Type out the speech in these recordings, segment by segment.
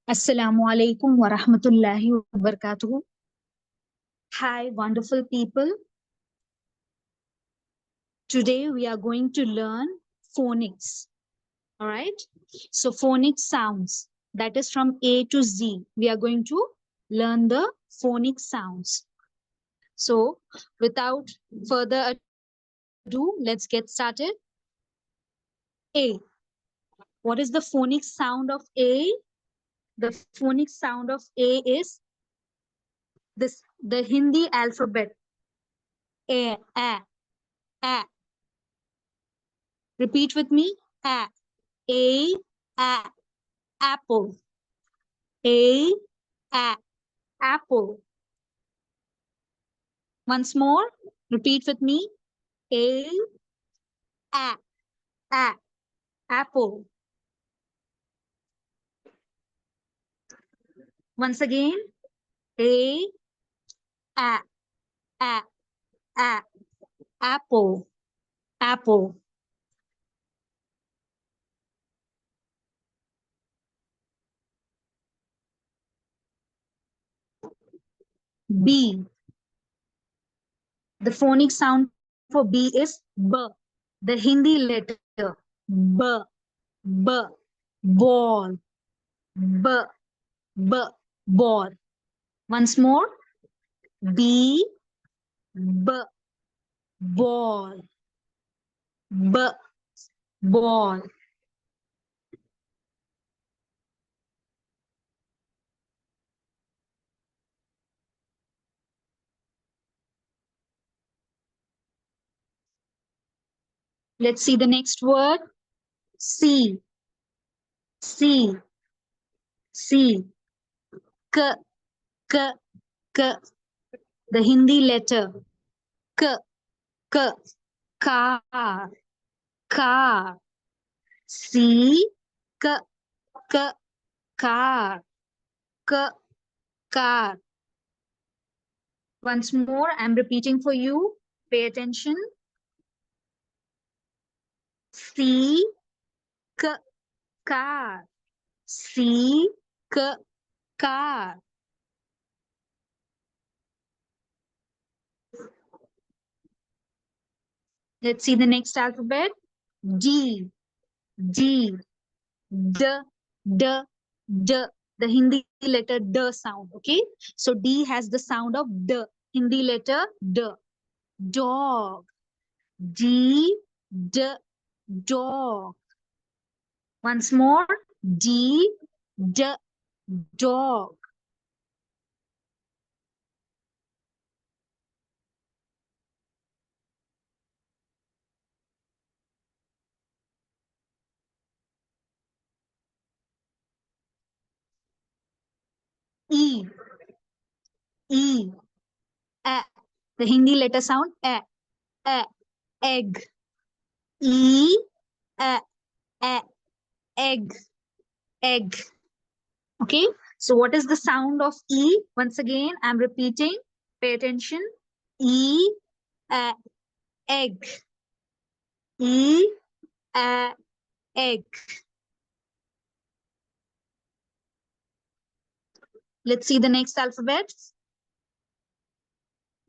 Assalamu alaikum wa rahmatullahi wa barakatuh. Hi, wonderful people. Today we are going to learn phonics. All right. So, phonic sounds, that is from A to Z. We are going to learn the phonic sounds. So, without further ado, let's get started. A. What is the phonic sound of A? The phonic sound of A is the Hindi alphabet. A, a. Repeat with me. A, a, apple. A, apple. Once more. Repeat with me. A, apple. Once again. A, apple. Apple. B. The phonic sound for B is B. The Hindi letter B. B. Ball. B. B. Ball. Once more. B. B. Ball. B. Ball. Let's see the next word. C. C. C. K. K. K. The Hindi letter K. K. Car. Car. C. K. K. Car. K. Car. Once more, I'm repeating for you. Pay attention. C. K. Car. C. K. Car. Let's see the next alphabet. D. D. D. D. D. The Hindi letter D sound. Okay. So D has the sound of D. Hindi letter D. Dog. D. D. Dog. Once more. D. D. Dog. E. E. A. The Hindi letter sound A. A. Egg. E. A. A. Egg. Egg. Okay. So what is the sound of E? Once again, I'm repeating. Pay attention. E. A. Egg. E. A. Egg. Let's see the next alphabet.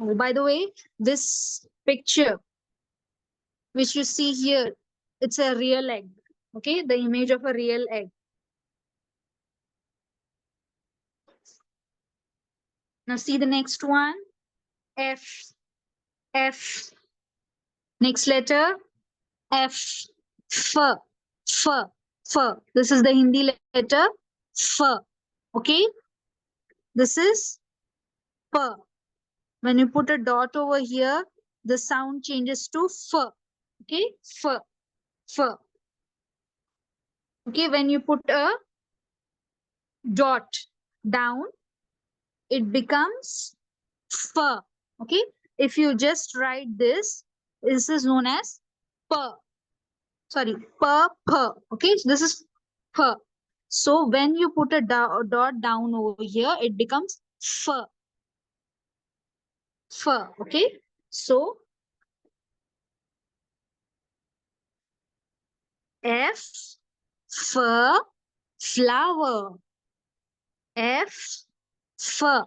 Oh, by the way, this picture which you see here, it's a real egg. Okay, the image of a real egg. Now see the next one. F. F. Next letter. F. F. F. F. This is the Hindi letter F. Okay. This is P. When you put a dot over here, the sound changes to F. Okay. F. F. Okay. When you put a dot down, it becomes F. Okay. If you just write this is known as P. Sorry, P. Okay. So this is P. So when you put a dot down over here, it becomes F. F. Okay. So F. F. Flower. F, f,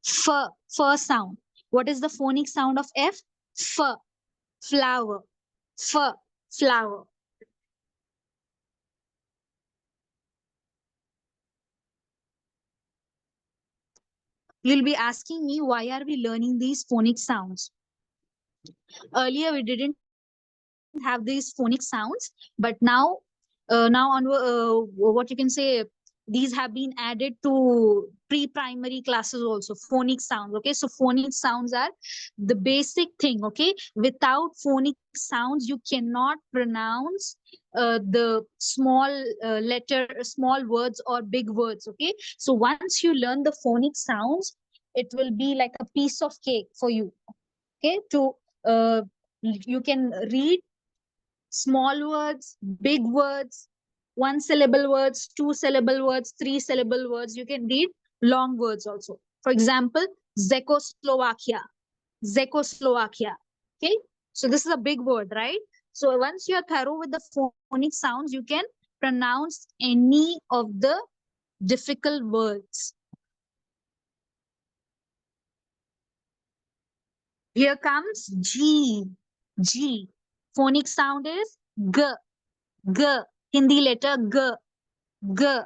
f sound. What is the phonic sound of F? F, flower, f, flower. You'll be asking me, why are we learning these phonic sounds? Earlier, we didn't have these phonic sounds, but now on what you can say, these have been added to pre-primary classes also, phonic sounds. Okay, so phonic sounds are the basic thing. Okay, without phonic sounds you cannot pronounce the small letter, small words or big words. Okay, so once you learn the phonic sounds, it will be like a piece of cake for you. Okay, to you can read small words, big words, one syllable words, two syllable words, three syllable words. You can read long words also. For example, Czechoslovakia, Czechoslovakia. Okay, so this is a big word, right? So once you are thorough with the phonic sounds, you can pronounce any of the difficult words. Here comes G. G. Phonic sound is G. G. Hindi letter G. G.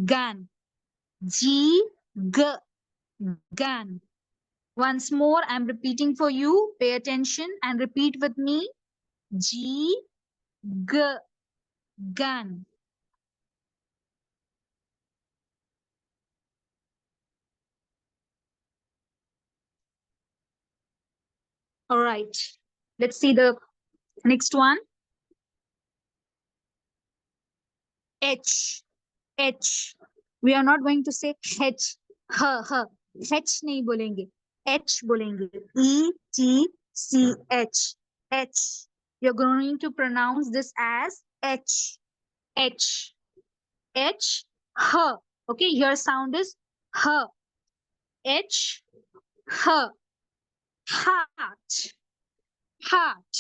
Gun. G. G. Gun. Once more, I'm repeating for you. Pay attention and repeat with me. G. G. Gun. All right. Let's see the next one. H. H. We are not going to say H. H. H नहीं बोलेंगे. H बोलेंगे. ETCH. H. You're going to pronounce this as H. H. H. H. Okay, your sound is H. H. H. Heart. Heart.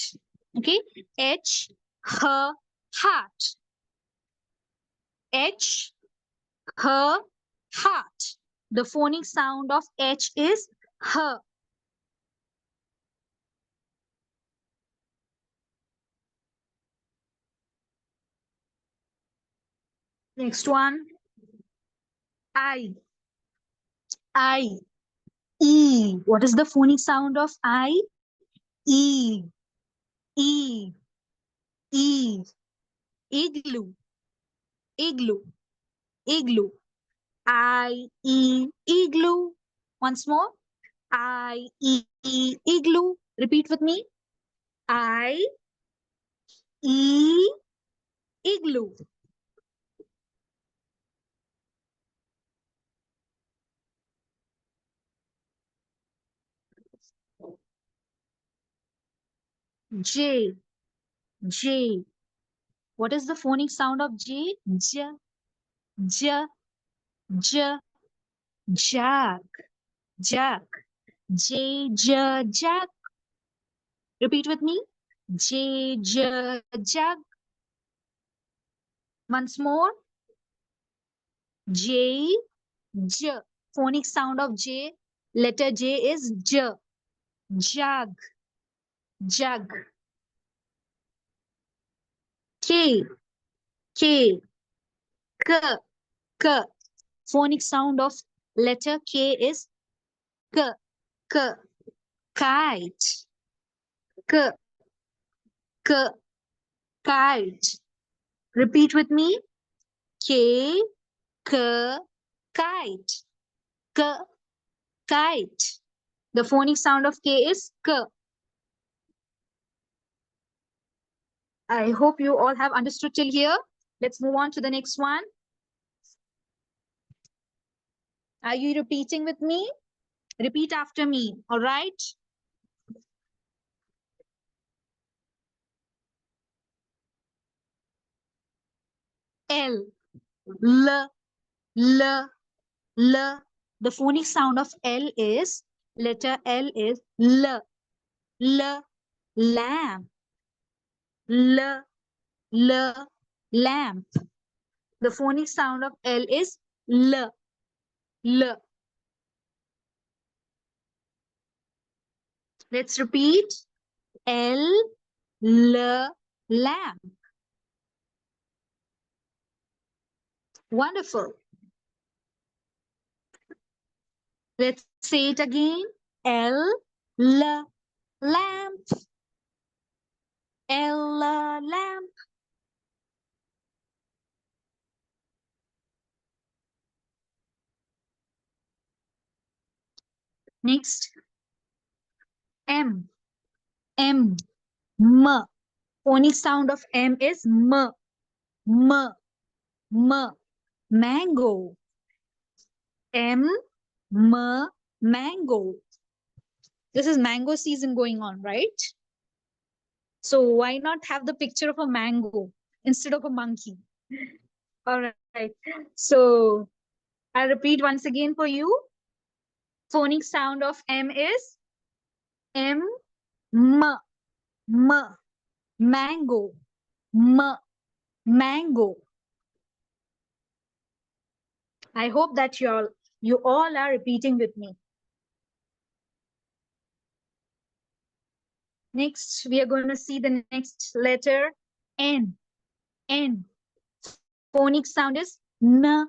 Okay, H. H. Heart. H. H. Heart. The phonic sound of H is H. Next one. I. I. E. What is the phonic sound of I? E. E. E. Igloo. Igloo. Igloo. I. E. Igloo. Once more. I. E. Igloo. Repeat with me. I. E. Igloo. J. J. What is the phonic sound of J? J. J. J. Jack. Jack. J. J. Jack. Repeat with me. J. J. Jack. Once more. J. J. Phonic sound of J. Letter J is J. Jug. Jug. K. K. K. K. Phonic sound of letter K is K. K. Kite. K. K. Kite. Repeat with me. K. K. Kite. K. Kite. The phonic sound of K is K. I hope you all have understood till here. Let's move on to the next one. Are you repeating with me? Repeat after me, all right? L, L, L, L. The phonic sound of L is, letter L is L, L, lamp, L, L, lamp. The phonic sound of L is L. L. Let's repeat. L, L, lamp. Wonderful. Let's say it again. L, L, lamp. L, lamp. Next, M, M, M. Phonic sound of M is M, M, M. Mango. M, M, mango. This is mango season going on, right? So why not have the picture of a mango instead of a monkey? All right. So I'll repeat once again for you. Phonic sound of M is M, M, M. Mango. M, mango. I hope that you all are repeating with me. Next, we are going to see the next letter, N. N. Phonic sound is N,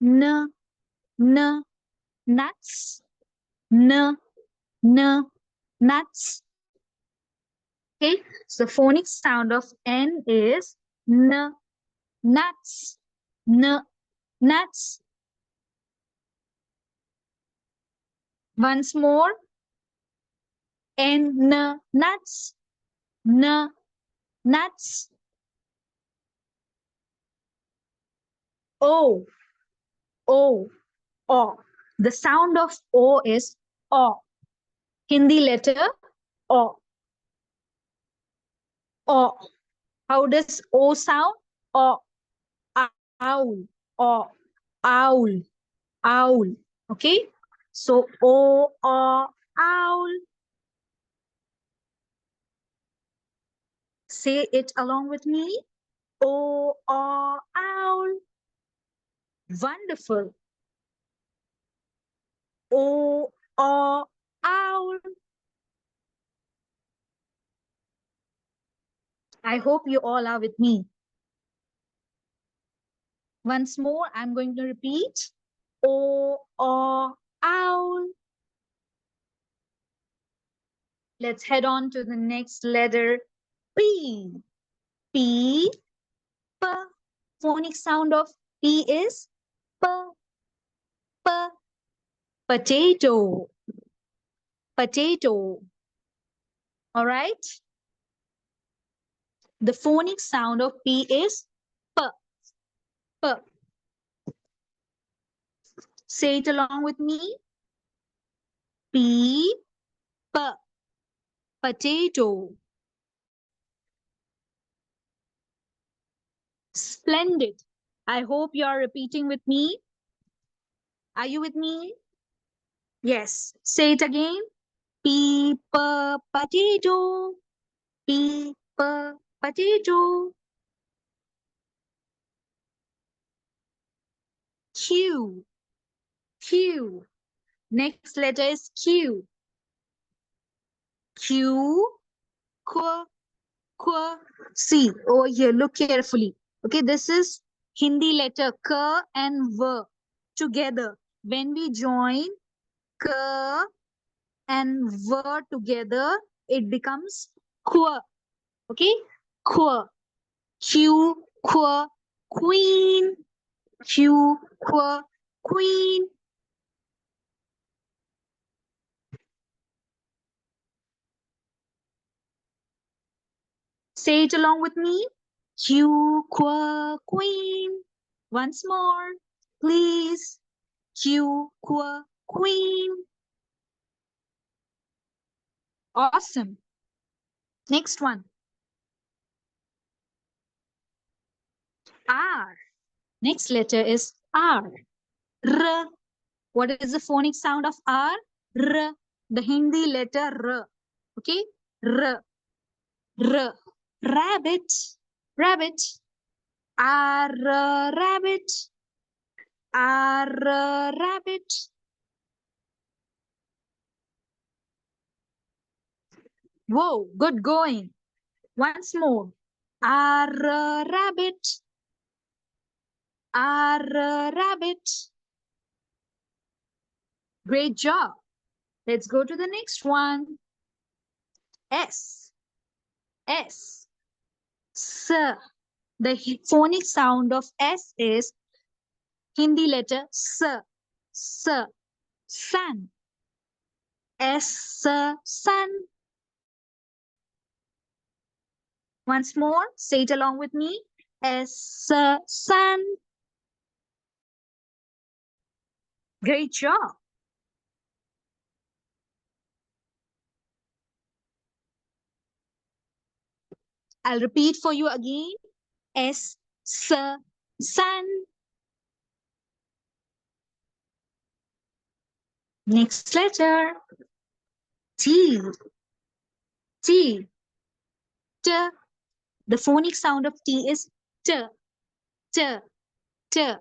N, N. Nuts. N, N. Nuts. Okay, so the phonic sound of N is N. Nuts. N, nuts. Once more. N, nuts. N, nuts. O, O, O. The sound of O is O. Hindi letter O. O. How does O sound? O. Owl. O. Owl. Owl. Okay. So O, owl. Say it along with me. O, owl. Wonderful. O, owl. I hope you all are with me. Once more, I'm going to repeat. O, owl. Let's head on to the next letter, P. P, P. Phonic sound of P is P, P. Potato. Potato. All right. The phonic sound of P is P, P. Say it along with me. P, P. Potato. Splendid. I hope you are repeating with me. Are you with me? Yes. Say it again. P, P, potato. P, P, potato. Q, Q. Next letter is Q. Q, Q, Q. See over here, look carefully. Okay, this is Hindi letter K and V together. When we join K and V together, it becomes Q. Okay, Q. Q, Q, queen. Q, Q, queen. Say it along with me. Q, Q, queen. Once more, please. Q, Q, queen. Awesome. Next one. R. Next letter is R. R. What is the phonic sound of R? R. The Hindi letter R. Okay? R. R. Rabbit. Rabbit. rabbit. Rabbit. Whoa, good going. Once more. Rabbit. Rabbit. Great job. Let's go to the next one. S. S. S. The phonic sound of S is Hindi letter S. S. Sun. S. Sun. Once more, say it along with me. S. Sun. Great job. I'll repeat for you again. S. Sun. Next letter. T. T. T. The phonic sound of T is T. T. T.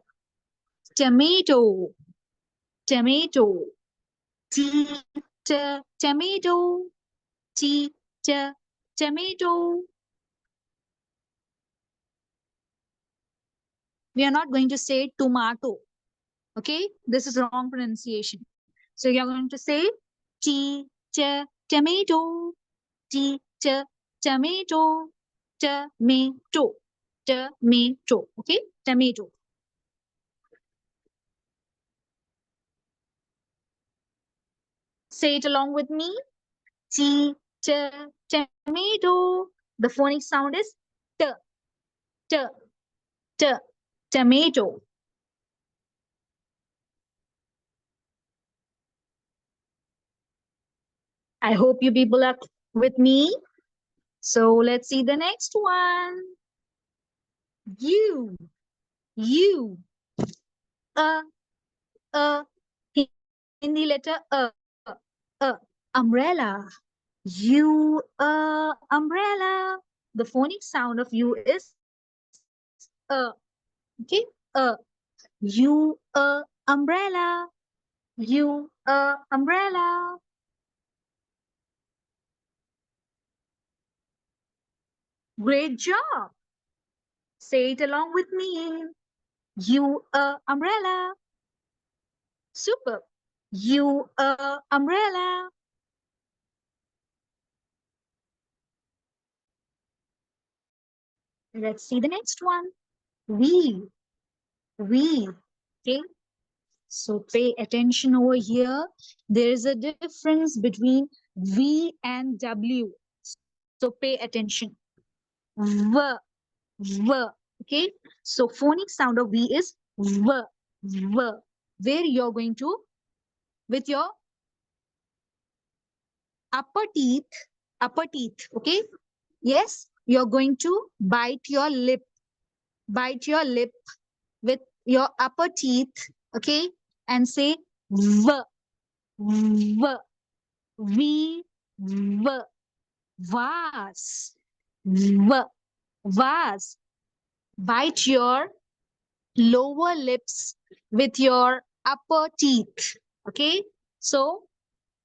Tomato. Tomato. T. T. Tomato. T. T. Tomato. We are not going to say tomato. Okay, this is wrong pronunciation. So you're going to say tomato, tomato, tomato, tomato. Okay, tomato. Say it along with me. Tomato. The phonic sound is t, t, t, tomato. I hope you people are with me. So let's see the next one. U. A, Hindi letter umbrella. Umbrella. The phonic sound of U is okay, umbrella. Umbrella. Great job. Say it along with me. Umbrella. Super. Umbrella. Let's see the next one. We. Okay. So pay attention over here. There is a difference between V and W. So pay attention. V. Okay. So phonic sound of V is V. Where you're going to, with your upper teeth. Okay. Yes. You're going to bite your lip with your upper teeth. Okay. And say V. V. Vase. Vase. Bite your lower lips with your upper teeth. Okay. So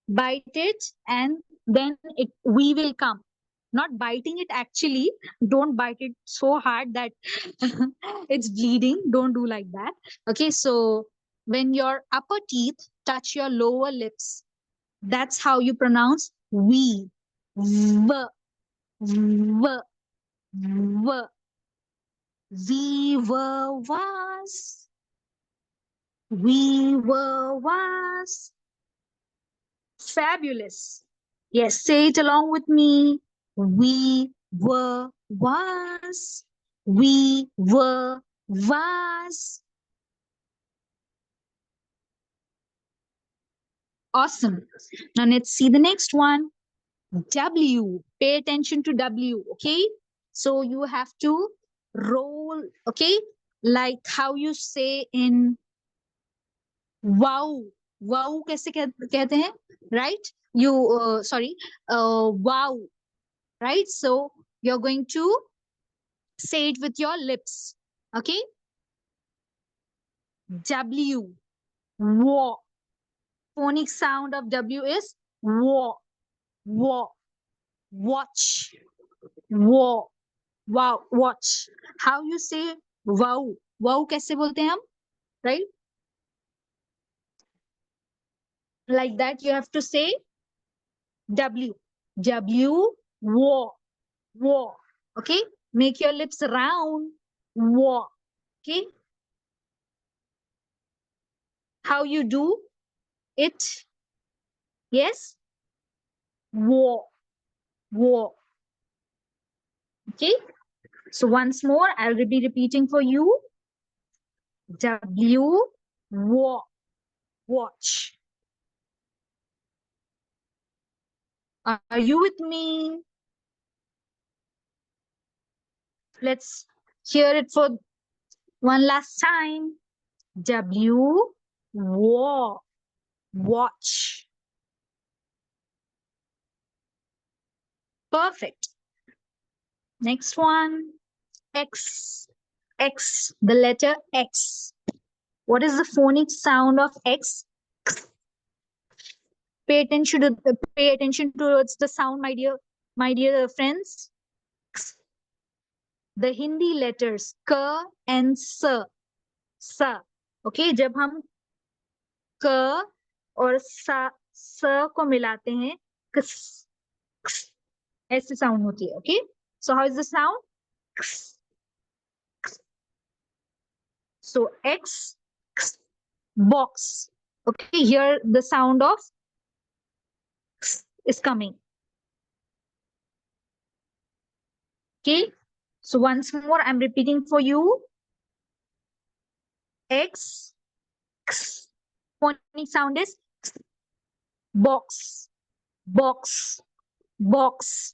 bite it and then we will come. Not biting it actually. Don't bite it so hard that it's bleeding. Don't do like that. Okay. So when your upper teeth touch your lower lips, that's how you pronounce we. V. V. V. We were was. We were was. Fabulous. Yes, say it along with me. We were was. We were was. Awesome. Now let's see the next one. W. Pay attention to W. Okay. So you have to roll. Okay. Like how you say in wow. Wow कैसे कहते हैं? Right? Sorry. Wow. Right? So you're going to say it with your lips. Okay. W. Wa. Phonic sound of W is wa. Wa. Watch. Wa. Wow. Watch. How you say wow? Wow कैसे बोलते हैं हम? Right? Like that you have to say W. W. Wa. Wa. Okay. Make your lips round. Wa. Okay. How you do it? Yes. Wa. Wa. Okay. So once more, I'll be repeating for you. W. Wa. Watch. Are you with me? Let's hear it for one last time. W. Wa. Watch. Perfect. Next one. X. X. The letter X. What is the phonic sound of X? Pay attention towards the sound, my dear friends. The Hindi letters K and S. Sa. Okay, जब हम क और स को मिलाते हैं क्स, क्स, ऐसे sound होती है. Okay, so how is the sound? क्स, क्स. So X, क्स, box. Okay, here the sound of क्स is coming. Okay, so once more I'm repeating for you. X, क्स. Phonic sound is क्स. Box, box, box.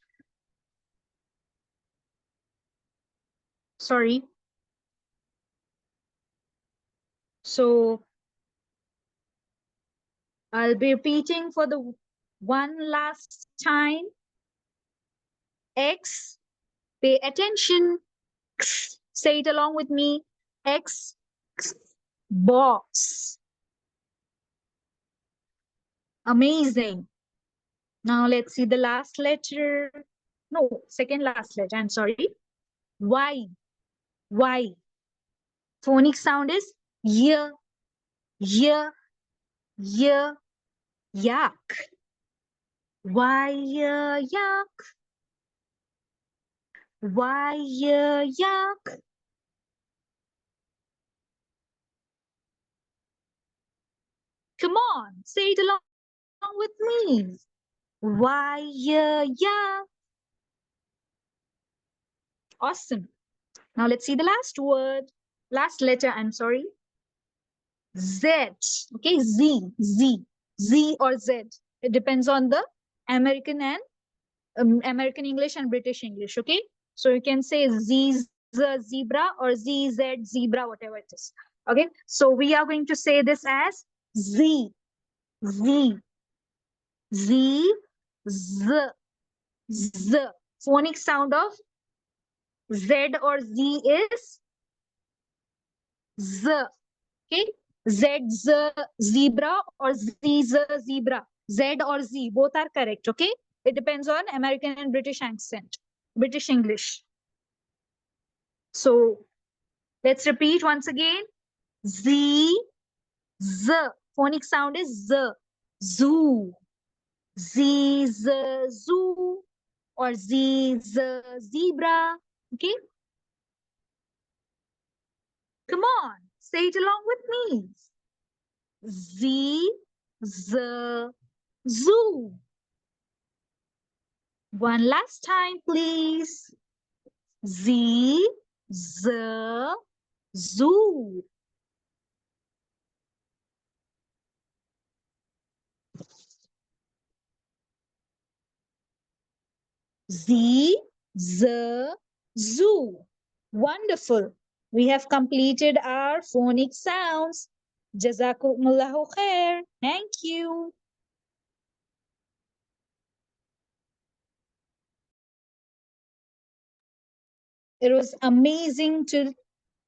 Sorry. So I'll be repeating for the one last time. X, pay attention. X, say it along with me. X, X, box. Amazing. Now let's see the last letter. No, second last letter. I'm sorry. Y. Y. Phonic sound is y, y, y, yak. Y, yak. Y, yak. Come on, say it along with me. Y, yak. Awesome. Now let's see the last word. Last letter, I'm sorry. Z. Okay, Z, Z, Z or Z. It depends on the American and American English and British English. Okay, so you can say Z, zebra or Z, Z, zebra, whatever it is. Okay, so we are going to say this as Z, Z, Z, Z, Z. Phonic sound of Z or Z is Z. Okay, Z, Z, zebra or Z, Z, zebra. Z or Z, both are correct. Okay, it depends on American and British accent, British English. So let's repeat once again. Z, Z. Phonic sound is Z. Zoo. Z, Z, zoo. Or Z, Z, zebra. Okay. Come on, say it along with me. Z, Z, zoo. One last time, please. Z, Z, zoo. Z, Z, zoo. Wonderful. We have completed our phonic sounds. Jazakumullahu khair. Thank you. It was amazing to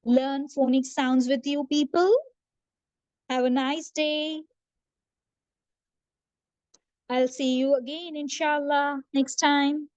learn phonic sounds with you people. Have a nice day. I'll see you again, inshallah, next time.